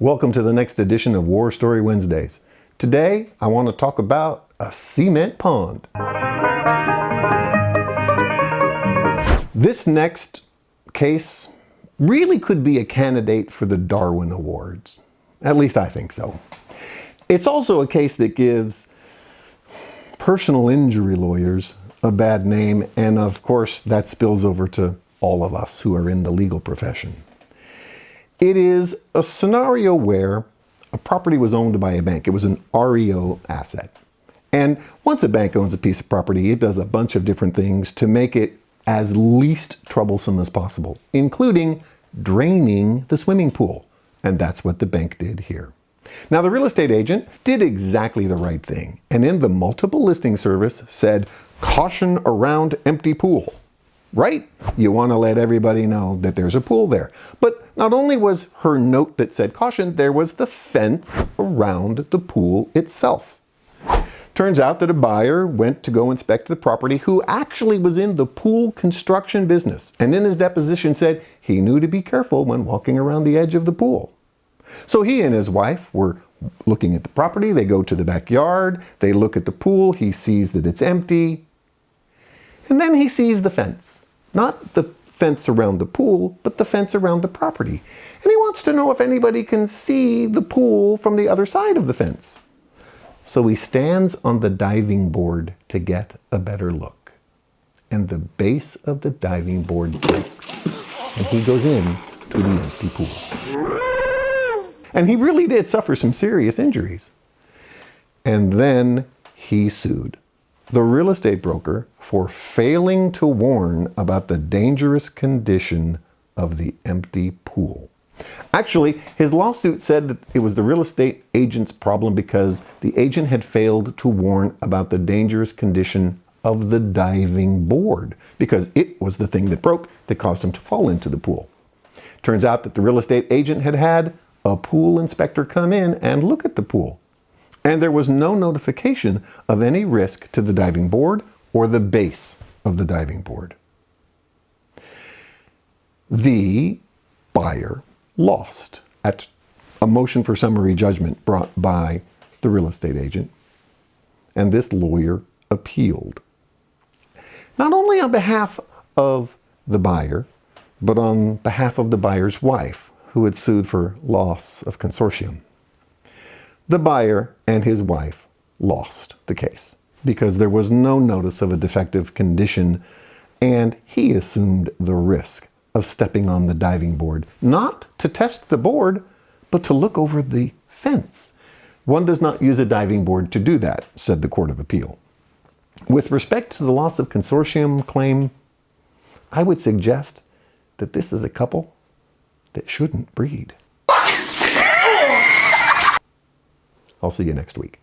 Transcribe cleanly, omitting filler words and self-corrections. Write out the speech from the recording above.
Welcome to the next edition of War Story Wednesdays. Today, I want to talk about a cement pond. This next case really could be a candidate for the Darwin Awards. At least I think so. It's also a case that gives personal injury lawyers a bad name, and of course that spills over to all of us who are in the legal profession. It is a scenario where a property was owned by a bank. It was an REO asset. And once a bank owns a piece of property, it does a bunch of different things to make it as least troublesome as possible, including draining the swimming pool. And that's what the bank did here. Now, the real estate agent did exactly the right thing, and in the multiple listing service said, "Caution around empty pool." Right? You want to let everybody know that there's a pool there. But not only was her note that said caution, there was the fence around the pool itself. Turns out that a buyer went to go inspect the property who actually was in the pool construction business, and in his deposition said he knew to be careful when walking around the edge of the pool. So he and his wife were looking at the property. They go to the backyard. They look at the pool. He sees that it's empty. And then he sees the fence. Not the fence around the pool, but the fence around the property. And he wants to know if anybody can see the pool from the other side of the fence. So he stands on the diving board to get a better look. And the base of the diving board breaks. And he goes in to the empty pool. And he really did suffer some serious injuries. And then he sued the real estate broker for failing to warn about the dangerous condition of the empty pool. Actually, his lawsuit said that it was the real estate agent's problem because the agent had failed to warn about the dangerous condition of the diving board, because it was the thing that broke that caused him to fall into the pool. Turns out that the real estate agent had had a pool inspector come in and look at the pool. And there was no notification of any risk to the diving board or the base of the diving board. The buyer lost at a motion for summary judgment brought by the real estate agent, and this lawyer appealed. Not only on behalf of the buyer, but on behalf of the buyer's wife, who had sued for loss of consortium. The buyer and his wife lost the case because there was no notice of a defective condition, and he assumed the risk of stepping on the diving board, not to test the board, but to look over the fence. One does not use a diving board to do that, said the Court of Appeal. With respect to the loss of consortium claim, I would suggest that this is a couple that shouldn't breed. I'll see you next week.